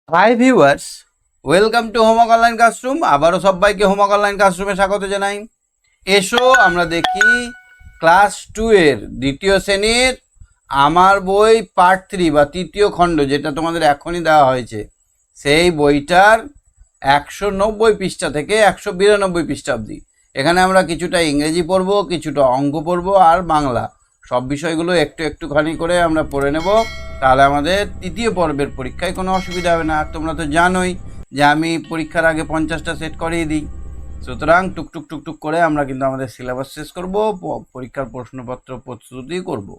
Hi viewers, welcome to homework online classroom. আবারও সবাইকে homework online ক্লাসরুমে স্বাগত জানাই। এসো আমরা দেখি ক্লাস 2 এর দ্বিতীয় শ্রেণীর আমার বই পার্ট 3 বা তৃতীয় খণ্ড, যেটা তোমাদের এখনই দেওয়া হয়েছে, সেই বইটার 190 পৃষ্ঠা থেকে 192 পৃষ্ঠা অবধি। এখানে আমরা কিছুটা ইংরেজি পড়বো, কিছুটা অঙ্ক পড়বো আর বাংলা, সব বিষয়গুলো একটু একটুখানি করে আমরা পড়ে নেব। তাহলে আমাদের তৃতীয় পর্বের পরীক্ষায় কোনো অসুবিধা হবে না। আর তোমরা তো জানোই যে আমি পরীক্ষার আগে 50টা সেট করিয়ে দিই। সুতরাং টুকটুক টুকটুক করে আমরা কিন্তু আমাদের সিলেবাস শেষ করব, পরীক্ষার প্রশ্নপত্র প্রস্তুতি করব।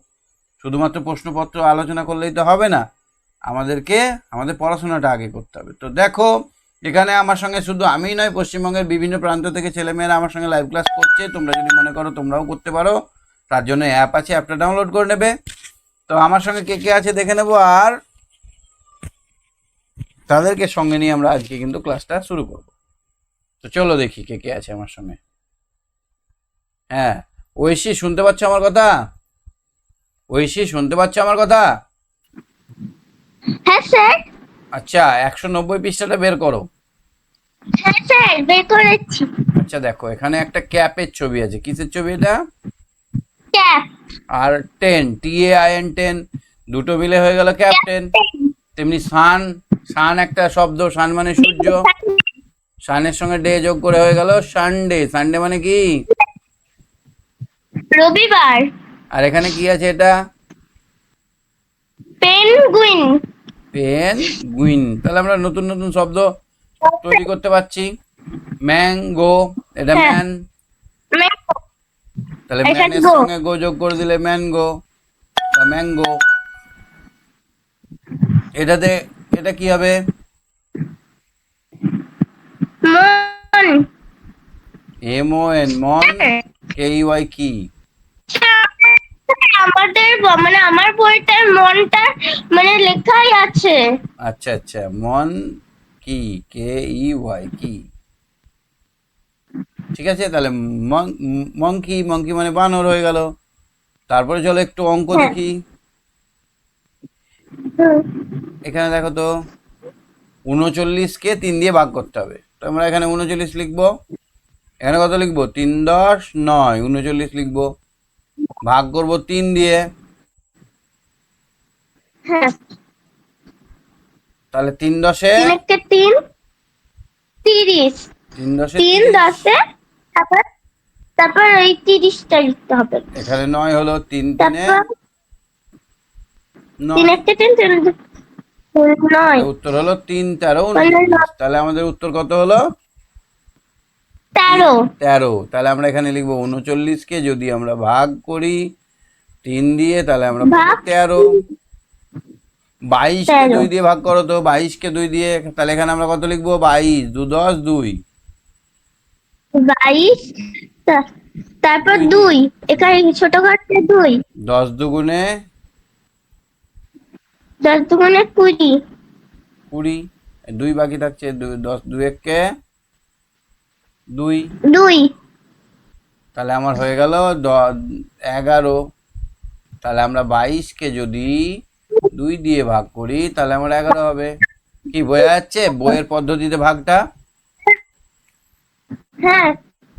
শুধুমাত্র প্রশ্নপত্র আলোচনা করলেই তো হবে না, আমাদেরকে আমাদের পড়াশোনাটা আগে করতে হবে। তো দেখো, এখানে আমার সঙ্গে শুধু আমিই নয়, পশ্চিমবঙ্গের বিভিন্ন প্রান্ত থেকে ছেলেমেয়েরা আমার সঙ্গে লাইভ ক্লাস করছে। তোমরা যদি মনে করো তোমরাও করতে পারো, তার জন্য অ্যাপ আছে, অ্যাপটা ডাউনলোড করে নেবে। তো আমার সঙ্গে কে কে আছে দেখে নেবো, আর তাদেরকে সঙ্গে নিয়ে আমরা আজকে কিন্তু ক্লাসটা শুরু করব। তো চলো দেখি কে কে আছে আমার সঙ্গে। হ্যাঁ, ঐশী শুনতে পাচ্ছ আমার কথা? ঐশী শুনতে পাচ্ছ আমার কথা? হ্যাঁ স্যার। আচ্ছা, 190 পৃষ্ঠাটা বের করো। হ্যাঁ স্যার, বের করেছি। আচ্ছা দেখো, এখানে একটা ক্যাপের ছবি আছে। কিসের ছবি এটা? ক্যাপ। আর 10, TAIN 10, দুটো মিলে হয়ে গেল ক্যাপ্টেন। তেমনি সান, সান একটা শব্দ, সান মানে সূর্য, সানের সঙ্গে ডে যোগ করে হয়ে গেল সানডে। সানডে মানে কি? রবিবার। আর এখানে কি আছে এটা? পেনগুইন। পেনগুইন। তাহলে আমরা নতুন নতুন শব্দ তৈরি করতে পারছি। ম্যাঙ্গো, এটা হ্যাঁ, ম্যান, তাহলে এখানে ম্যানের গো। সঙ্গে গো যোগ করে দিলে ম্যানগো বা ম্যাঙ্গো। এটাতে এটা কি হবে? মন। MON, মন। KEY কি? আমাদের মানে আমার বইটার মনটা মানে লেখাই আছে। আচ্ছা আচ্ছা, মন কি, KEY কি। ঠিক আছে, তাহলে মঙ্কি, মঙ্কি মানে বানর হয়ে গেল। তারপরে চলো একটু অঙ্ক হ্যাঁ। দেখি। এখানে দেখো তো, 39কে 3 দিয়ে ভাগ করতে হবে। তো আমরা এখানে 39 লিখবো। এখানে কত লিখবো? 3 10 9, 39 লিখবো। ভাগ করব 3 দিয়ে, হ্যাঁ, তাহলে 3 10-এ, 3 একে 3, 30। 3 10-এ 3 30। 10-এ, তারপর তারপর ওই 30টা লিখতে হবে। এখানে 9 হলো, 3 3-এ তারপর 3 9। একে 3, 9 উত্তর হলো 3 13 মানে 39। তাহলে আমাদের উত্তর কত হলো? 13। 13। তাহলে আমরা এখানে লিখবো 39কে যদি আমরা ভাগ করি 3 দিয়ে, তাহলে আমরা পাবো ভাগ 13। 22কে 13। 2 দিয়ে ভাগ করো তো, 22কে 2 দিয়ে, তাহলে এখানে আমরা কত লিখবো? 22 2 10 2। 22, তারপর 2 দিয়ে 2, এখানে ছোট ঘরটা 2, 10 দুগুণে 10 দুগুণে 20। 20, 2 বাকি থাকছে। 10 2 1-কে 2। 2, তাহলে আমার হয়ে গেল 11। তাহলে আমরা 22কে যদি 2 দিয়ে ভাগ করি তাহলে আমার 11 হবে। কি বোঝা যাচ্ছে বইয়ের পদ্ধতিতে ভাগটা? হ্যাঁ,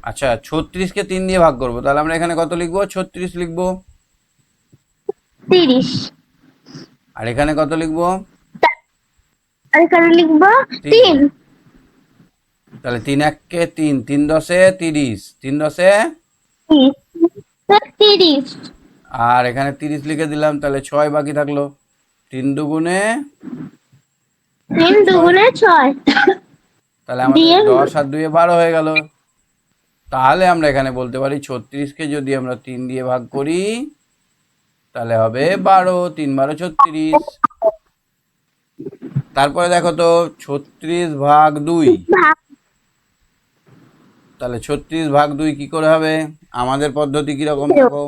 আচ্ছা, 36কে 3 দিয়ে ভাগ করবো, তাহলে আমরা এখানে কত লিখবো? 36 লিখবো। 30। আর এখানে কত লিখবো? আর এখানে লিখবো 3। 3। তাহলে 3 1-কে 3, 3 10-এ 30, 3 10-এ। 30। আর এখানে 30 লিখে দিলাম, তাহলে 6 বাকি থাকলো। 3 দুগুণে 3 6। দুগুণে 6 তাহলে আমাদের দিয়ে 10 আর 2-এ 12 হয়ে গেল। তাহলে আমরা এখানে বলতে পারি 36কে যদি আমরা 3 দিয়ে ভাগ করি তাহলে হবে 12, 3 12 36। তারপরে দেখো তো, 36 ভাগ 2। ভাগ। তাহলে 36 ভাগ 2 কি করে হবে? আমাদের পদ্ধতি কিরকম দেখো,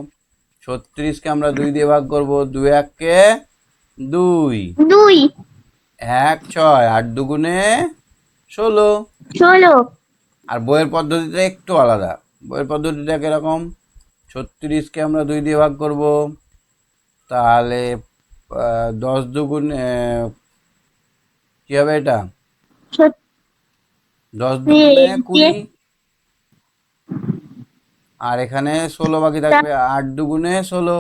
36কে আমরা 2 দিয়ে ভাগ করব। 2 1-কে 2, 2, 1 6, 8 দুগুণে 16। 16। আর বইয়ের পদ্ধতিটা একটু আলাদা। বইয়ের পদ্ধতিটা কিরকম, 36কে আমরা 2 দিয়ে ভাগ করব, তাহলে 10 দুগুণে কি হবে এটা? সত্যি 10 দুগুণে যে 20, আর এখানে 16 বাকি থাকবে, 8 দুগুণে 16।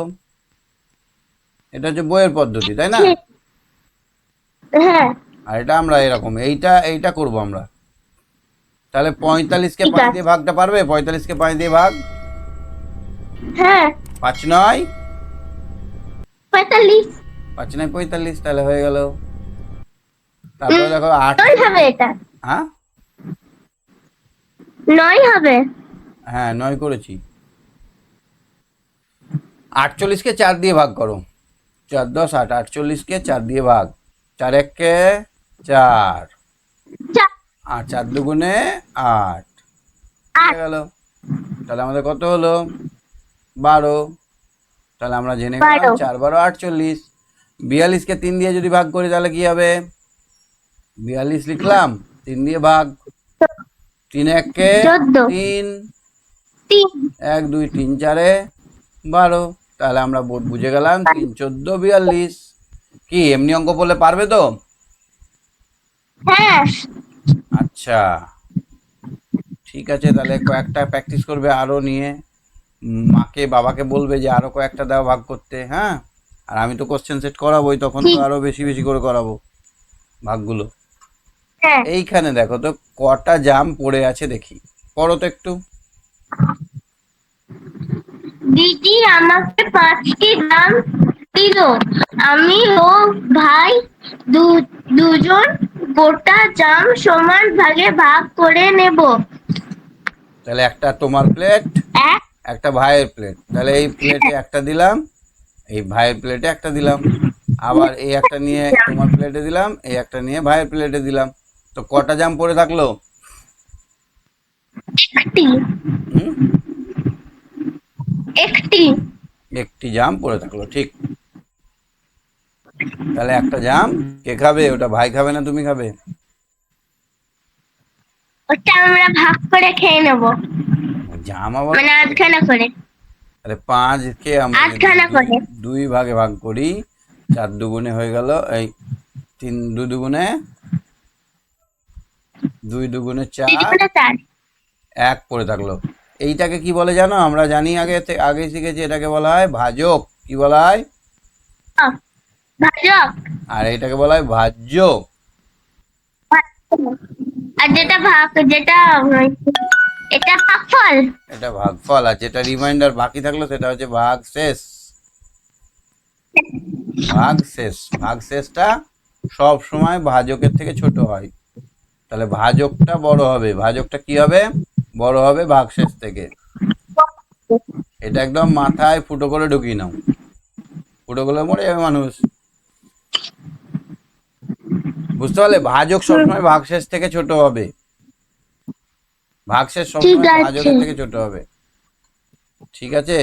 এটা হচ্ছে বইয়ের পদ্ধতি, তাই না? হ্যাঁ আর এটা আমরা এরকম এইটা করব আমরা। তাহলে 45-কে ঠিক 5 আছে দিয়ে ভাগটা পারবে? 45-কে 5 দিয়ে ভাগ। হ্যাঁ 5 9 45 5 9 45, তাহলে হয়ে গেল। তারপরে দেখো 8। 9 হবে এটা হ্যাঁ 9 হবে হ্যাঁ 9 করেছি। 48-কে 4 দিয়ে ভাগ করো। 4 10 8, 48-কে 4 দিয়ে ভাগ। 4 1-কে 4, চার, আর 4 দুগুণে 8 হয়ে 8 গেল। তাহলে আমাদের কত হলো? 12। তাহলে আমরা জেনে গেলাম 12 4 12 48। 42-কে 3 দিয়ে যদি ভাগ করি তাহলে কি হবে? 42 লিখলাম, 3 দিয়ে ভাগ। 3 1-কে 14 3, 3 1 2 3 4 12। তাহলে আমরা বুঝে গেলাম 3 14 42। কি এমনি অঙ্ক বললে পারবে তো? হ্যাঁ আচ্ছা ঠিক আছে, তাহলে কয়েকটা প্র্যাকটিস করবে আরো নিয়ে। মাকে বাবাকে বলবে যে আরো কয়েকটা দাও ভাগ করতে, হ্যাঁ? আর আমি তো কোশ্চেন সেট করাবোই, তখন তো ঠিক আরো বেশি বেশি করে করাবো ভাগগুলো। হ্যাঁ এইখানে দেখো তো কটা জাম পড়ে আছে দেখি, পড়ো তো একটু। দিদি আমাকে 5টি দাম দিল, আমি ও ভাই দুজন গোটা জাম সমান ভাগে ভাগ করে নেব। তাহলে একটা তোমার প্লেট, এক একটা ভাইয়ের প্লেট, তাহলে এই প্লেটে একটা দিলাম, এই ভাইয়ের প্লেটে একটা দিলাম, আবার এই একটা নিয়ে তোমার প্লেটে দিলাম, এই একটা নিয়ে ভাইয়ের প্লেটে দিলাম। তো কটা জাম পড়ে থাকলো? একটি হুম, একটি একটি জাম পড়ে থাকলো, ঠিক। তাহলে একটা জাম কে খাবে? ওটা ভাই খাবে না তুমি খাবে? ওটা আমরা ভাগ করে খেয়ে নেব, জাম আবার মানে আধখানা করে। তাহলে 5-কে আমরা যদি আধখানা করে দুই ভাগে ভাগ করি, 4 দুগুণে হয়ে গেল, এই 3 2 দুগুণে 2 দুগুণে 4, দিদিগুলো 4 1 পড়ে থাকলো। এইটাকে কি বলে জানো? আমরা জানি আগে শিখেছি, এটাকে বলা হয় ভাজক। কি বলা হয়? ভাজক। আর এটাকে বলা হয় ভাজ্য। আর যেটা এটা ভাগফল। এটা ভাগফল, আর যেটা রিমাইন্ডার বাকি থাকলো সেটা হচ্ছে ভাগশেষ। ভাগশেষটা সব সময় ভাজকের থেকে ছোট হয়। তাহলে ভাজকটা বড় হবে, ভাজকটা কি হবে? বড় হবে ভাগশেষ থেকে। এটা একদম মাথায় ফুটো করে ঢুকিয়ে নাও, ফুটো করলে মরে যাবে মানুষ। বুঝতে পারলে? ভাজক সবসময় ভাগশেষ থেকে ছোট হবে, ভাগশেষ ঠিক সবসময় আছে ভাজকের থেকে ছোট হবে। ঠিক আছে?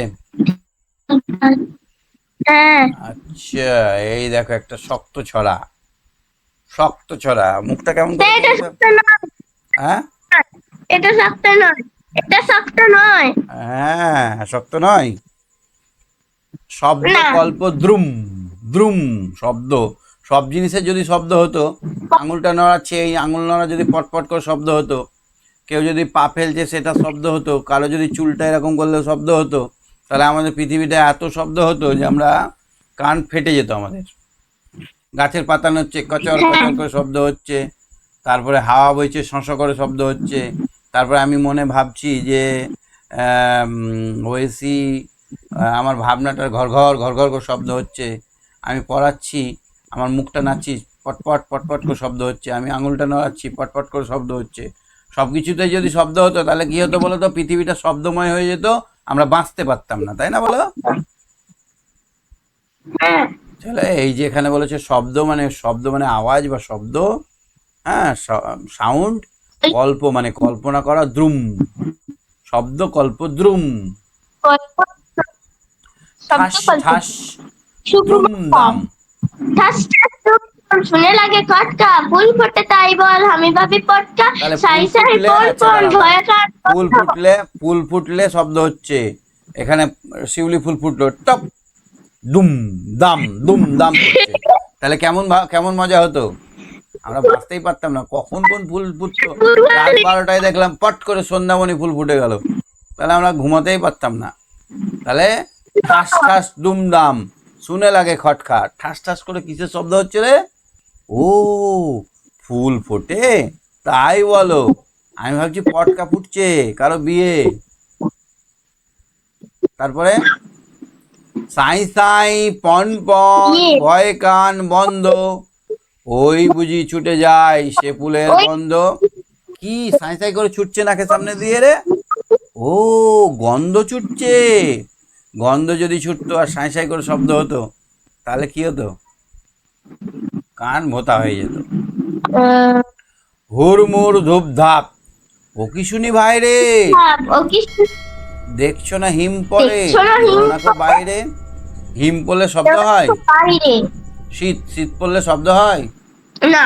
হ্যাঁ আচ্ছা, এই দেখো একটা শক্ত ছড়া, শক্ত ছড়া। মুখটা কেমন করে এটা তুলবে? শক্ত নয়, হ্যাঁ এটা শক্ত নয়, এটা শক্ত নয়। হ্যাঁ শক্ত নয়। শব্দ না কল্প দ্রুম, দ্রুম শব্দ। সব জিনিসের যদি শব্দ হতো, আঙুলটা নড়াচ্ছে, এই আঙুল নড়া যদি পটপট করে শব্দ হতো, কেউ যদি পা ফেলছে সেটা শব্দ হতো, কারো যদি চুলটা এরকম করলে শব্দ হতো, তাহলে আমাদের পৃথিবীটা এত শব্দ হতো যে আমরা কান ফেটে যেত আমাদের। গাছের পাতা নড়ছে, কচর কচর করে শব্দ হচ্ছে, তারপরে হাওয়া বইছে শঁ করে শব্দ হচ্ছে, তারপরে আমি মনে ভাবছি যে ওয়েসি, আমার ভাবনাটার ঘর ঘর ঘর ঘর করে শব্দ হচ্ছে, আমি পড়াচ্ছি, আমার মুখটা নাচছি, পটপট পটপট করে শব্দ হচ্ছে, আমি আঙুলটা নড়াচ্ছি, পটপট করে শব্দ হচ্ছে। সব কিছুতে যদি শব্দ হতো তাহলে কি হতো বলো তো? পৃথিবীটা শব্দময় হয়ে যেত, আমরা বাঁচতে পারতাম না, তাই না বলো? হ্যাঁ তাহলে এই যে এখানে বলেছে শব্দ মানে আওয়াজ বা শব্দ, হ্যাঁ সাউন্ড, কল্প মানে কল্পনা করা, দ্রুম শব্দ, কল্প দ্রুম, ঠাস ঠাস দ্রুম দাম। ঠাস ঠাস দুম শুনে লাগে খটকা, ফুল ফোটে তাই বল আমি ভাবি পটকা, তাহলে সাই ফুল সাই ফুটলে, কোন আচ্ছা কোন দাঁড়াও ভয় কার ফুল ফুটলে শব্দ হচ্ছে, এখানে শিউলি ফুল ফুটলো, টপ দুম দাম করছে, তাহলে কেমন কেমন মজা হতো? আমরা বাঁচতেই পারতাম না, কখন কোন ফুল ফুটতো। রাত 12টায় দেখলাম পট করে সন্ধ্যামণি ফুল ফুটে গেল, তাহলে আমরা ঘুমাতেই পারতাম না। তাহলে ঠাস ঠাস দুমদাম শুনে লাগে খটখা, ঠাস ঠাস করে কিসের শব্দ হচ্ছে রে? ও, ফুল ফোটে তাই বলো। আমি ভাবছি পটকা ফুটছে, কারো বিয়ে। তারপরে সাই সাই পন পন ভয়ে কান বন্ধ, ওই বুঝি ছুটে যায় সে ফুলের গন্ধ। কি সাই সাই করে ছুটছে নাকে সামনে দিয়ে রে? ও, গন্ধ ছুটছে। গন্ধ যদি ছুটতো আর সাই সাই করে শব্দ হতো, তাহলে কি হতো? কান ভোতা হয়ে যেত। হুড়মুড় ধূপধাপ, ও কি শুনি ভাই রে, ও কি দেখছো না হিম পড়ে, দেখছো না হিম না তো বাইরে। হিম পড়লে শব্দ হয়? বাইরে শীত শীত পড়লে শব্দ হয়? না।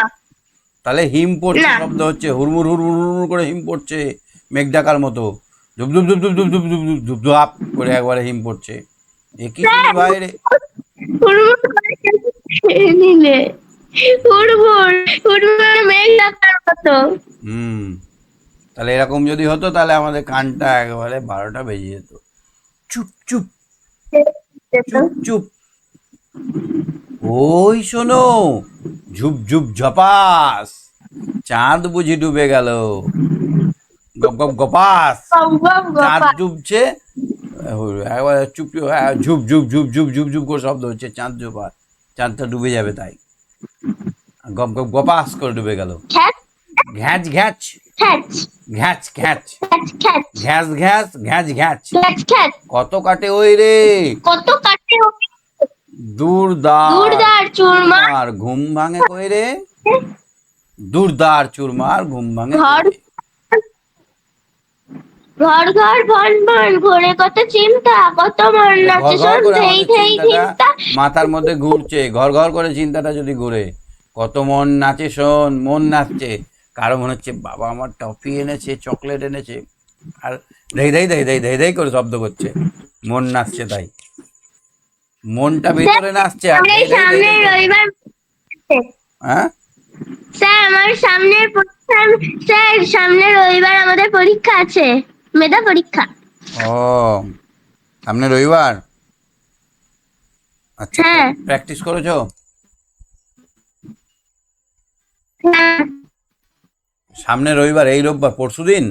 তাহলে হিম পড়ছে না। শব্দ হচ্ছে, হুড়মুড় হুড়মুড় হুড়মুড় করে হিম পড়ছে, মেঘ ডাকার মতো ধুপ ধুপ ধুপ ধুপ ধুপ ধুপ ধুপ ধুপ ধুপ ধাপ করে একবারে হিম পড়ছে। এ কি শুনি ভাই রে? হুড়মুড় করে খেয়ে নিলে হুড়মুড় হুড়মুড় মেঘ ডাকার মতো। হুম, তাহলে এরকম যদি হতো তাহলে আমাদের কানটা একেবারে 12টা বেজে যেত। চুপ চুপ চুপ চুপ, ওই শোনো, ঝুপ ঝুপ ঝপাস, চাঁদ বুঝি ডুবে গেল। গপ গপ গপাস, চাঁদ ডুবছে, একবারে চুপ চুপ, ঝুপ ঝুপ ঝুপ ঝুপ ঝুপ ঝুপ করে শব্দ হচ্ছে, চাঁদ ঝোপা, চাঁদটা ডুবে যাবে তাই। গপ গপ গপাস করে ডুবে গেল। ঘ্যাচ ঘ্যাচ ঘ্যাচ ঘ্যাচ ঘ্যাচ ঘ্যাচ ঘ্যাচ ঘ্যাচ, কত কাটে ওই রে, কত কাটে দুর্দার চুরমার, আর ঘুম ভাঙে কই রে, দুর্দার চুরমার ঘুম ভাঙে ঘর কই রে। ঘর ঘর ভন ভন ঘোরে কত চিন্তা, কত মন ঘর নাচে ঘর করে সন্ধেই আমাদের থেই চিন্তাটা চিন্তা। মাথার মধ্যে ঘুরছে, ঘর ঘর করে চিন্তাটা যদি ঘুরে, কত মন নাচে শোন, মন নাচছে। কারো মনে হচ্ছে বাবা আমার টফি এনেছে, চকলেট এনেছে, আর ধেই ধেই ধেই ধেই ধেই ধেই করে শব্দ করছে, মন নাচছে তাই। মনটা ভেতরে নাচছে আর ধেই ধেই ধেই ধেই করে। রবিবার হ্যাঁ স্যার আমার সামনের পরীক্ষা, স্যার সামনের রবিবার আমাদের পরীক্ষা আছে, মেধা পরীক্ষা। ও, সামনে রবিবার, আচ্ছা হ্যাঁ প্র্যাকটিস করেছো? হ্যাঁ সামনে রবিবার, এই রোববার, পরশুদিন,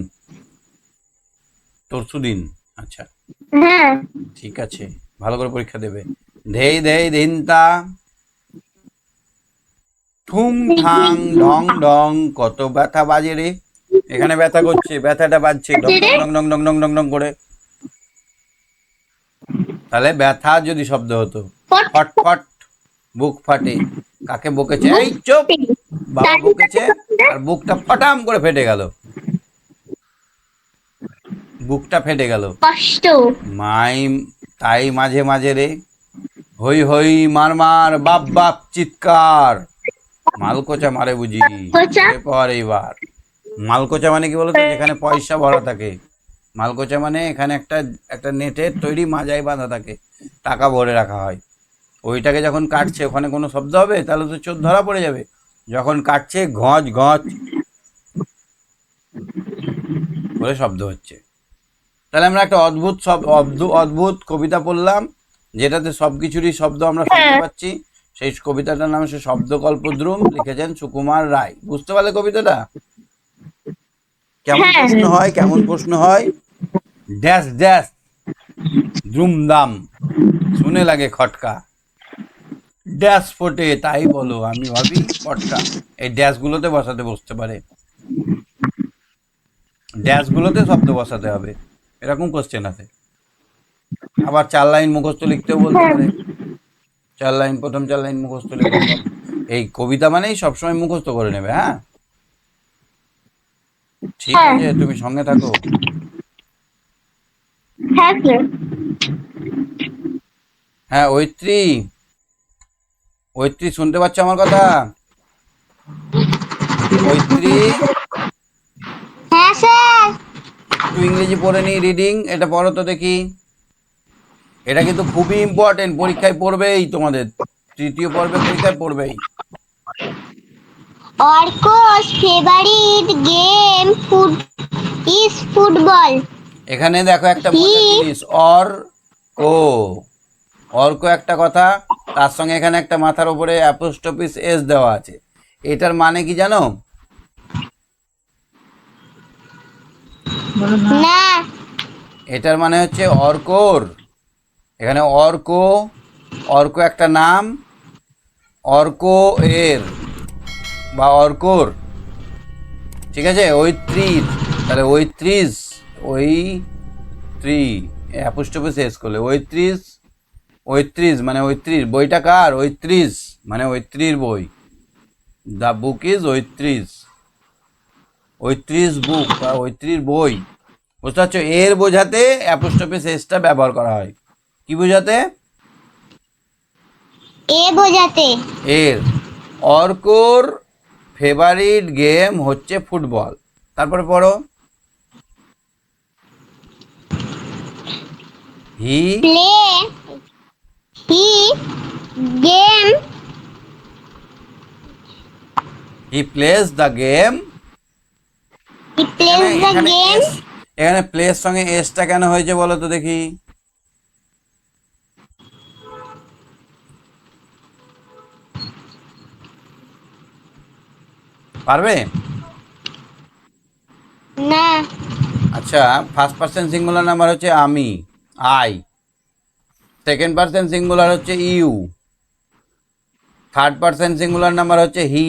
তরশুদিন, আচ্ছা হ্যাঁ ঠিক আছে, ভালো করে পরীক্ষা দেবে। ধেই ধেই ধিনতা, ঠুং ঠাং ঢং ঢং, কত ব্যথা বাজে রে। এখানে ব্যথা করছে, ব্যথাটা বাজছে ঢং ঢং ঢং ঢং ঢং ঢং ঢং ঢং করে। তাহলে ব্যথা যদি শব্দ হতো, ফট ফট বুক ফাটে, কাকে বকেছে? এই চুপ, বাবা বকেছে, আর বুকটা ফটাম করে ফেটে গেল, বুকটা ফেটে গেল। কষ্ট মাই, তাই মাঝে মাঝে রে, হই হই মার মার বাপ বাপ চিৎকার, মালকোচা মারে বুঝি কোচা পর এইবার। মালকোচা মানে কি বলতো, যেখানে পয়সা ভরা থাকে। মালকোচা মানে এখানে একটা একটা নেটের তৈরি মাজায় বাঁধা থাকে, টাকা ভরে রাখা হয়। ওইটাকে যখন কাটছে ওখানে কোনো শব্দ হবে, তাহলে তো চোর ধরা পড়ে যাবে। যখন কাটছে ঘজ ঘজ করে শব্দ হচ্ছে। তাহলে আমরা একটা অদ্ভুত অদ্ভুত কবিতা পড়লাম, যেটাতে সব কিছুরই শব্দ আমরা শুনতে পাচ্ছি। সেই কবিতাটার নাম হচ্ছে শব্দকল্পদ্রুম, লিখেছেন সুকুমার রায়। বুঝতে পারলে কবিতাটা? কেমন প্রশ্ন হয়, কেমন প্রশ্ন হয়? ড্যাশ ড্যাশ দ্রুমদাম শুনে লাগে খটকা, ড্যাশ ফোটে তাই বলো আমি ভাবি পটকা। এই ড্যাশগুলোতে বসতে পারে, ড্যাশগুলোতে শব্দ বসাতে হবে, এরকম কোশ্চেন আছে। আবার 4 লাইন মুখস্থ লিখতেও বলতে পারে, 4 লাইন, প্রথম 4 লাইন মুখস্থ লেখো। এই কবিতা মানেই সবসময় মুখস্থ করে নেবে। হ্যাঁ ঠিক আছে, তুমি সঙ্গে থাকো। হ্যাঁ স্যার। হ্যাঁ ঐত্রী, ঐত্রী শুনতে পাচ্ছ আমার কথা? ঐত্রী, হ্যাঁ স্যার। একটু ইংরেজি পড়ে নি, রিডিং এটা পড়ো তো দেখি। এটা কিন্তু খুবই ইম্পর্টেন্ট, পরীক্ষায় পড়বেই, তোমাদের তৃতীয় পর্বে পরীক্ষায় পড়বেই। অর্কস ফেভারিট গেম ইজ ফুটবল। এখানে দেখো একটা মজার জিনিস, অর্ক একটা কথা, তার সঙ্গে এখানে একটা মাথার উপরে অ্যাপোস্ট্রোফিস এস দেওয়া আছে। এটার মানে কি জানো? না। এটার মানে হচ্ছে অর্কর। এখানে অর্ক একটা নাম, অর্ক এর বা অর্কর, ঠিক আছে, তাহলে অ্যাপোস্ট্রোফিস এস করলে মানে বইটা কার? মানে বই। দ্য বুক ইজ বুক বা বই। বুঝতে পারছো? এর বোঝাতে অ্যাপোস্ট্রোফিস এসটা ব্যবহার করা হয়। কি বোঝাতে? বোঝাতে। এর। অর্কর ফেভারিট গেম হচ্ছে ফুটবল। তারপরে পড়ো, he game he plays the game. এখানে প্লেস সঙ্গে এসটা কেন হয়েছে বলো তো দেখি? পারবে? না। আচ্ছা, ফার্স্ট পার্সন সিঙ্গুলার নাম্বার হচ্ছে আমি, আই। সেকেন্ড পার্সন সিঙ্গুলার হচ্ছে you. Third person singular number হচ্ছে হি।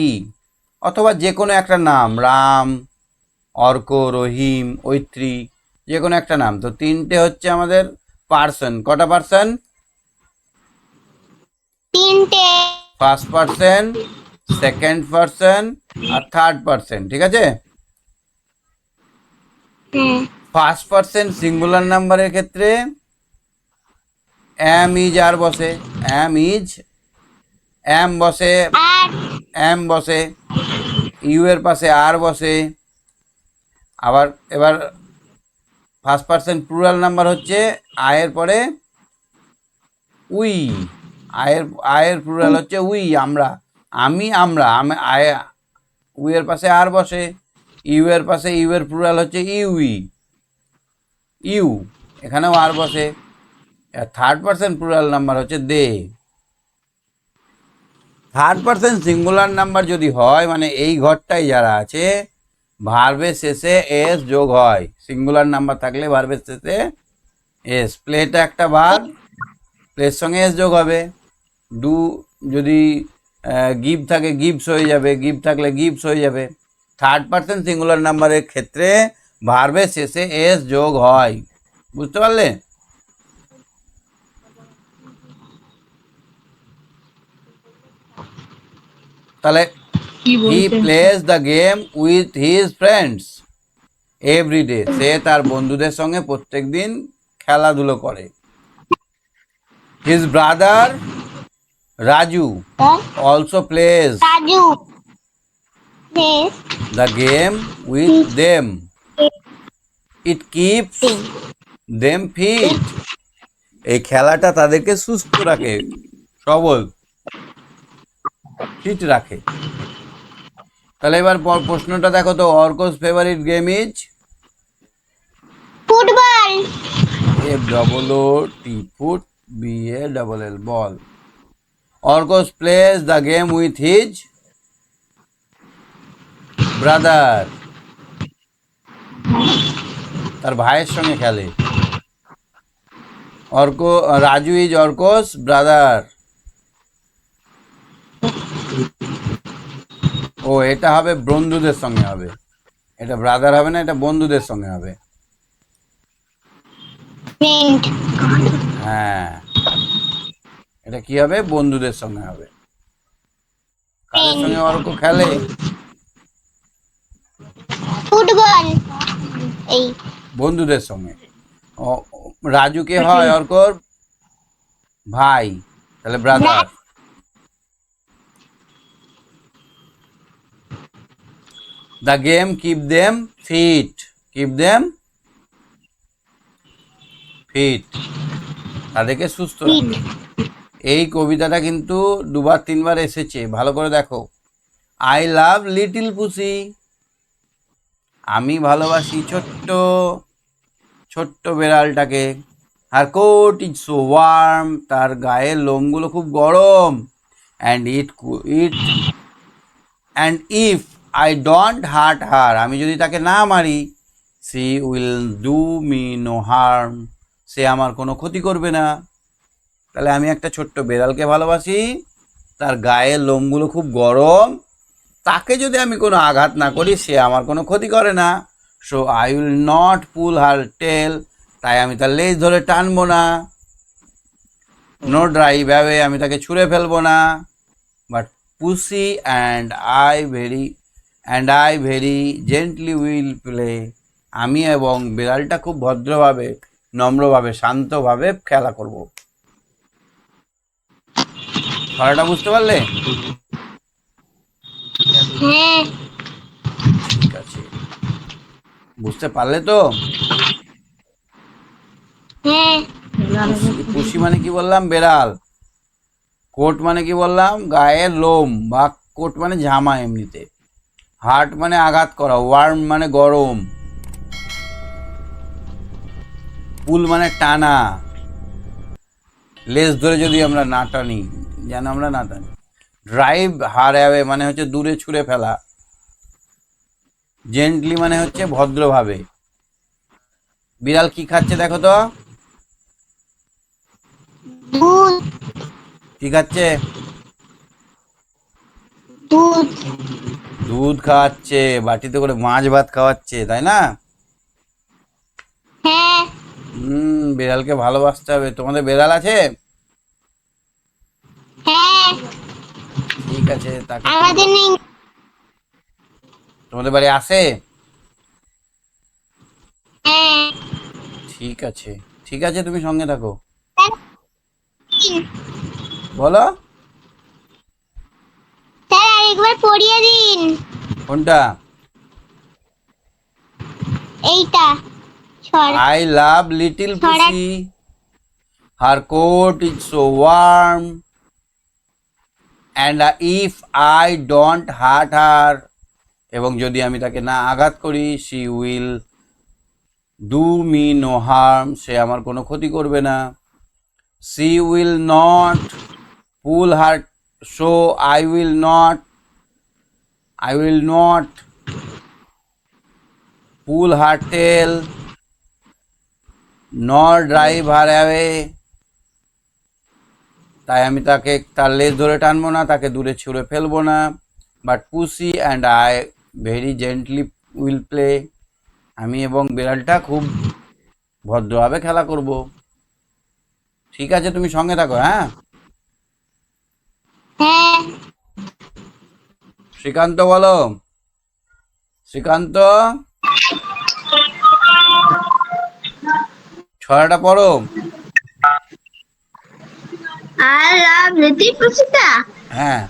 অথবা যে কোনো একটা নাম, রাম, অর্ক, রহিম, ঐত্রী, যে কোনো একটা নাম। তো তিনটে হচ্ছে আমাদের পার্সন। কটা পার্সন? তিনটে। ফার্স্ট পার্সন, সেকেন্ড পার্সন আর থার্ড পার্সন, ঠিক আছে? ফার্স্ট পার্সন সিঙ্গুলার নাম্বারের ক্ষেত্রে এম ইজ আর বসে, এম বসে, ইউ এর পাশে আর বসে। আবার এবার ফার্স্ট পার্সন প্লুরাল নাম্বার হচ্ছে আয়ের পরে উই। আয়ের প্লুরাল হচ্ছে উই, আমরা, আমরা আয়। উই এর পাশে আর বসে, ইউ এর পাশে ইউ এর প্লুরাল হচ্ছে ইউ, এখানেও আর বসে। থার্ড পার্সন প্লুরাল নাম্বার হচ্ছে দে। থার্ড পার্সন সিঙ্গুলার নাম্বার যদি হয়, মানে এই ঘরটায় যারা আছে, ভার্বের শেষে এস যোগ হয়। সিঙ্গুলার নাম্বার থাকলে ভার্বের শেষে এস। প্লেটা একটা ভার্ব, প্লের সঙ্গে এস যোগ হবে। ডু যদি গিভ থাকে গিভস হয়ে যাবে, গিভ থাকলে গিভস হয়ে যাবে। থার্ড পার্সন সিঙ্গুলার নাম্বারের ক্ষেত্রে ভার্বের শেষে এস যোগ হয়। বুঝতে পারলে? তাহলে he plays the game with his friends everyday. সে তার বন্ধুদের সঙ্গে প্রত্যেক দিন খেলাধুলো করে। His brother Raju also plays the game with them. It keeps them fit. এই খেলাটা তাদেরকে সুস্থ রাখে, সবল, ফিট রাখে। তাহলে এবার প্রশ্নটা দেখো তো, Arko's favourite game is football. FOOT BALL ball. Arko's plays the game with his brother. তার ভাইয়ের সঙ্গে খেলে। Raju is Arko's brother. ও, এটা হবে বন্ধুদের সঙ্গে হবে, এটা ব্রাদার হবে না, এটা বন্ধুদের সঙ্গে হবে। হ্যাঁ, এটা কি হবে? বন্ধুদের সঙ্গে হবে। কাদের সঙ্গে অর্ক খেলে? ফুটবল। এই বন্ধুদের সঙ্গে। রাজু কে হয়? অর্কর ভাই, তাহলে brother. The game keep them fit. তাদেরকে সুস্থ রাখে। এই কবিতাটা কিন্তু দুবার তিনবার এসেছে, ভালো করে দেখো। I love little pussy. আমি ভালোবাসি ছোট্ট ছোট্ট বেড়ালটাকে। আর কোট ইজ সো ওয়ার্ম, তার গায়ের লোমগুলো খুব গরম। And it and if I don't hurt her, আমি যদি তাকে না মারি, she will do me no harm, সে আমার কোনো ক্ষতি করবে না। তাহলে আমি একটা ছোট্ট বেড়ালকে ভালোবাসি, তার গায়ের লোমগুলো খুব গরম, তাকে যদি আমি কোনো আঘাত না করি সে আমার কোনো ক্ষতি করে না। So I will not pull হার টেল, তাই আমি তার লেজ ধরে টানবো না। নো ড্রাইভ অ্যাওয়ে, আমি তাকে ছুঁড়ে ফেলবো না। But pussy and I very gently will play, আমি এবং বিড়ালটা খুব ভদ্রভাবে, নম্রভাবে, শান্তভাবে খেলা করব। ছড়াটা বুঝতে পারলে? হ্যাঁ ঠিক আছে, বুঝতে পারলে তো? হ্যাঁ পুষি মানে কি বললাম? বেড়াল। কোট মানে কি বললাম? গায়ের লোম, বা কোট মানে জামা এমনিতে। হার্ট মানে আঘাত করা, ওয়ার্ম মানে গরম, পুল মানে টানা, লেজ ধরে যদি আমরা না টানি, যেন আমরা না টানি। ড্রাইভ হার অ্যাওয়ে মানে হচ্ছে দূরে ছুঁড়ে ফেলা। জেন্টলি মানে হচ্ছে ভদ্রভাবে। বিড়াল কি খাচ্ছে দেখো তো? দুধ কি খাচ্ছে? দুধ দুধ খাওয়াচ্ছে, বাটিতে করে মাছ ভাত খাওয়াচ্ছে, তাই না? হ্যাঁ বিড়ালকে ভালোবাসতে হবে। তোমাদের বিড়াল আছে? হ্যাঁ ঠিক আছে, তাকে আমাদের নেই। তোমাদের বাড়ি আসে? হ্যাঁ ঠিক আছে, ঠিক আছে, তুমি সঙ্গে থাকো। বলো। স্যার আরেকবার পড়িয়ে দিন কোনটা? এইটা ছড়া আই লাভ লিটল ছড়া pussy, her coat is so warm, and if I don't hurt her, এবং যদি আমি তাকে না আঘাত করি, she will do me no harm, সে আমার কোনো ক্ষতি করবে না। She will not pull her, so I will not pull her tail nor drive her away, তাই আমি তাকে তার লেজ ধরে টানবো না, তাকে দূরে ছুঁড়ে ফেলবো না। But pussy and I very gently will play, আমি এবং বিড়ালটা খুব ভদ্রভাবে খেলা করব। ঠিক আছে, তুমি সঙ্গে থাকো। হ্যাঁ, হ্যাঁ শ্রীকান্ত বলো। শ্রীকান্ত, ছড়াটা পড়ো। I love little pussyটা হ্যাঁ,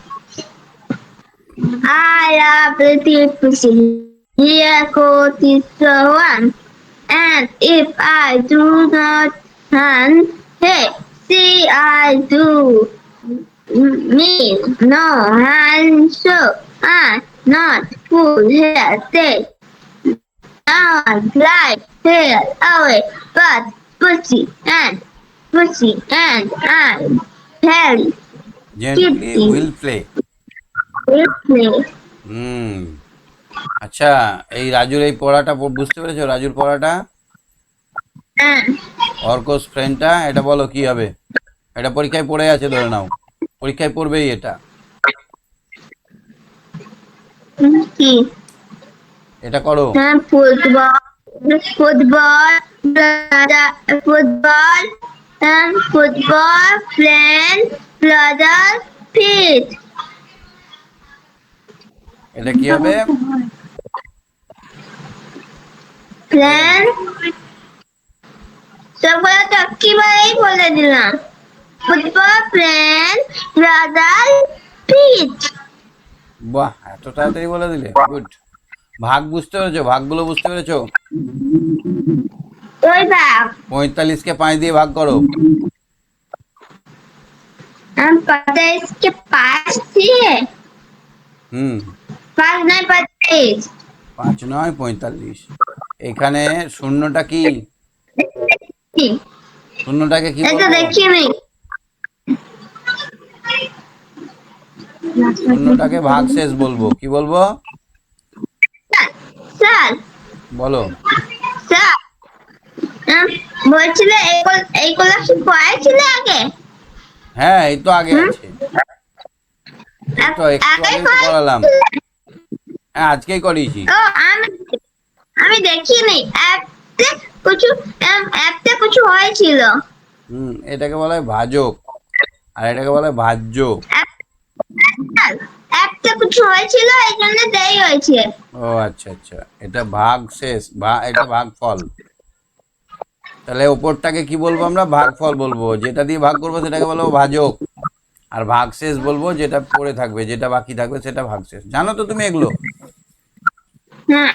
I love little pussy. Here coat is so warm, and if I do not hunt, hey, see I do mean no harm, so I not pull her tail. Now I glide her away, but pussy and I very gently will play. quickly. আচ্ছা, এই রাজুর এই পড়াটা বুঝতে পেরেছো? রাজুর পড়াটা, অর্কস ফ্রেন্ডটা, এটা বলো কি হবে? এটা পরীক্ষায় পড়ে আছে, ধরে নাও পরীক্ষায় পড়বেই এটা। কি এটা করো। Football football football football friend brother fit এটা কি হবে? ফ্রেন্ড সবগুলো তো কিভাবেই বলে দিলাম। Football friend brother fit. বাহ, এত তাড়াতাড়ি বলে দিলে, গুড। ভাগ বুঝতে পেরেছো? ভাগগুলো বুঝতে পেরেছো? ওই ভাগ 45কে 5 দিয়ে ভাগ করো। 45 के 5 দিয়ে 5 9 35 5 9 45। এখানে শূন্যটা কি? শূন্যটাকে কি এটা বলবো? দেখিনি শূন্যটাকে ভাগশেষ বলবো। কি বলবো? স্যার বলো। স্যার বলছিলে এইগুলো কি পড়াইছিলে আগে হ্যাঁ, এই তো আগে হুম আছে। এই তো একটু একাই আগেই তো করালাম। পড়াইছিলে হ্যাঁ, আজকেই করিয়েছি। ও আমি আমি দেখিনি অ্যাপতে কিছু অ্যাপতে কিছু হয়েছিল এটাকে বলা হয় ভাজক, আর এটাকে বলা হয় ভাজ্য। অ্যাপতে কিছু হয়েছিল এই জন্য দেরি হয়েছে ও আচ্ছা আচ্ছা, এটা ভাগশেষ, এটা ভাগফল। তাহলে ওপরটাকে কি বলবো আমরা? ভাগফল বলবো। যেটা দিয়ে ভাগ করবো সেটাকে বলবো ভাজক, আর ভাগশেষ বলবো যেটা পড়ে থাকবে, যেটা বাকি থাকবে সেটা ভাগশেষ। জানো তো তুমি এগুলো? হ্যাঁ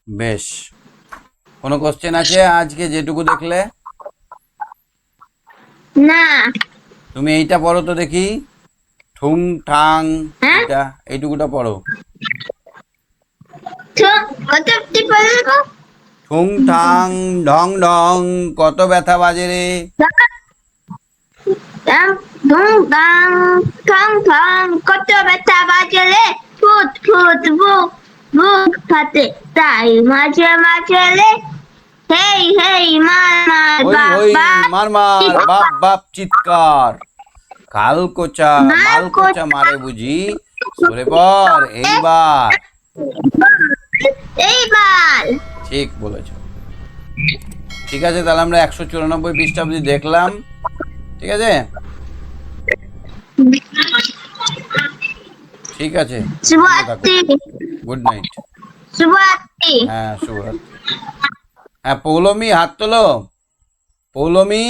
বেশ। কোনো কোশ্চেন আছে আজকে যেটুকু দেখলে? না তুমি এইটা পড়ো তো দেখি, ঠুং ঠাং, হ্যাঁ এইটা এইটুকুটা পড়ো। তো কতটি পড়ব ঠুং ঠাং ঢং ঢং, কত ব্যথা বাজে রে। ধুম গাং ঠং ঠং কত ব্যথা বাজলে ফুট ফুট বুক বুক ফাটে তাই মাঝে মাঝে লে হেই হেই মার মার হই হই, বাবা মার মার, বাপ বাপ চিৎকার, কাল কোচা মার মাল কোচা মারে বুঝি, সরে পর এইবার। এইবার ঠিক বলেছ। ঠিক আছে, তাহলে আমরা 194 পৃষ্ঠা অবধি দেখলাম। ঠিক আছে, ঠিক আছে, ভালো থাকো। শুভরাত্রি গুড নাইট। শুভরাত্রি হ্যাঁ, শুভরাত্রি। হ্যাঁ, পৌলমী হাত তোলো। পৌলমী,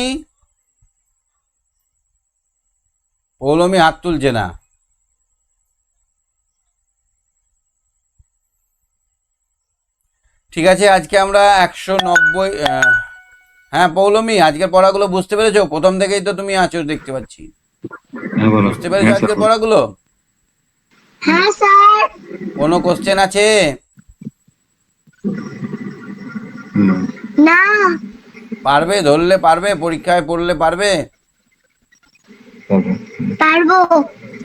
পৌলমী হাত তুলছে না। ঠিক আছে, আজকে আমরা 190। হ্যাঁ পৌলমী, আজকের পড়াগুলো বুঝতে পেরেছো? প্রথম থেকেই তো তুমি আছো, দেখতে পাচ্ছি। হ্যাঁ বলো। বুঝতে পেরেছো হ্যাঁ স্যার আজকের বলো। পড়াগুলো? হ্যাঁ স্যার কোনো কোশ্চেন আছে? না, না পারবে? ধরলে পারবে? পরীক্ষায় পড়লে পারবে? পারবো। পারবো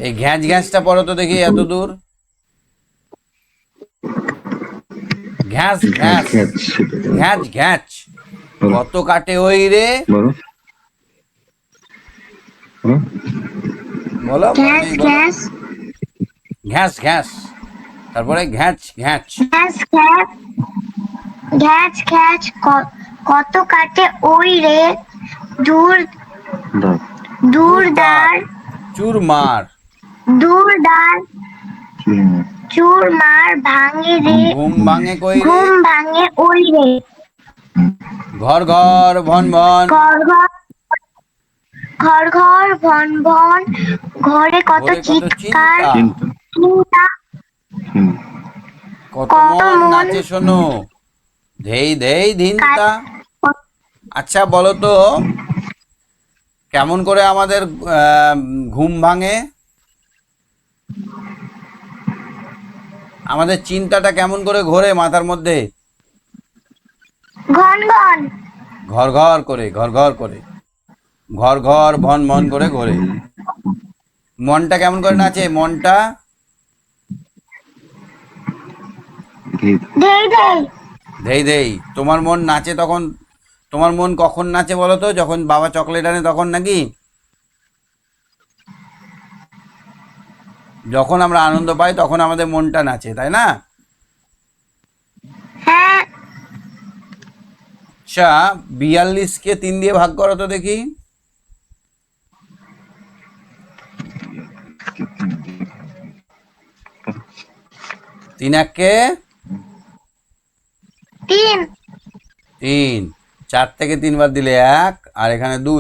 এই ঘ্যাঁচ ঘ্যাঁচটা পড়ো তো দেখি এত দূর। ঘ্যাঁচ ঘ্যাচ ঘ্যাঁচ, ঘ্যাচ সেটা বলো। ঘ্যাঁচ ঘ্যাঁচ, বলো কত কাটে ওই রে। বলো বলো। বলো, ভয় গ্যাস নেই, বলো। গ্যাস ঘ্যাঁচ ঘ্যাঁচ, তারপরে ঘ্যাঁচ ঘ্যাঁচ। গ্যাস গ্যাস গ্যাস গ্যাস কত কাটে ওই রে দূর দাও। দূর দূর পার, দার চুরমার, দূর দার চুরি চুর মার ভাঙে রে ঘুম ভাঙে কই রে, ঘুম ভাঙে ওই রে ঘর ঘর ভন ভন, ঘর ঘর ঘর ঘর ভন ভন ঘরে কত ঘরে কত চিৎকার চিন্তা, চিন্তা। চিন্তা হুম। কত কত মন মন নাচে শোনো, ধেই ধেই ধিনতা। কাট- আচ্ছা বলো তো, কেমন করে আমাদের ঘুম ভাঙে? আমাদের চিন্তাটা কেমন করে ঘোরে মাথার মধ্যে? ঘন ঘন ঘর ঘর করে, ঘর ঘর করে, ঘর ঘর ভন ভন করে ঘোরে। মনটা কেমন করে নাচে? মনটা ধীর। ধেই ধেই ধেই ধেই। তোমার মন নাচে তখন? তোমার মন কখন নাচে বলো তো? যখন বাবা চকলেট আনে তখন নাকি? যখন আমরা আনন্দ পাই তখন আমাদের মনটা নাচে, তাই না? হ্যাঁ আচ্ছা, 42কে 3 দিয়ে ভাগ করো তো দেখি। 3 1-কে তিন 3, 4 থেকে 3 বার দিলে 1, আর এখানে 2,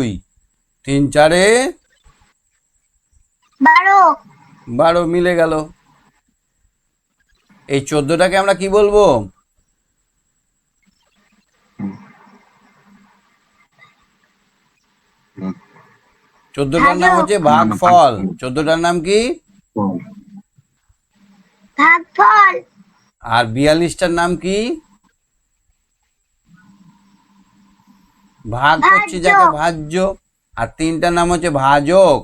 3 4-এ 12 12 মিলে গেল। এই 14টাকে আমরা কি বলবো? 14টার নাম হচ্ছে ভাগফল। 14টার নাম কি? ফল। ভাগফল। আর 42টার নাম কি? ভাগ করছি ভাজ্য। যাকে, ভাজ্য। আর 3টার নাম হচ্ছে ভাজক।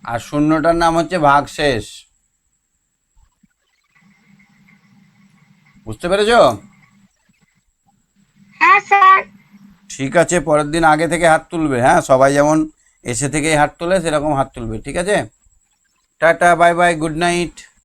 আর 0টার নাম হচ্ছে ভাগশেষ। বুঝতে পেরেছো? হ্যাঁ স্যার। ঠিক আছে, পরের দিন আগে থেকে হাত তুলবে। হ্যাঁ, সবাই যেমন এসে থেকেই হাত তোলে সেরকম হাত তুলবে, ঠিক আছে? Tata, bye bye, good night.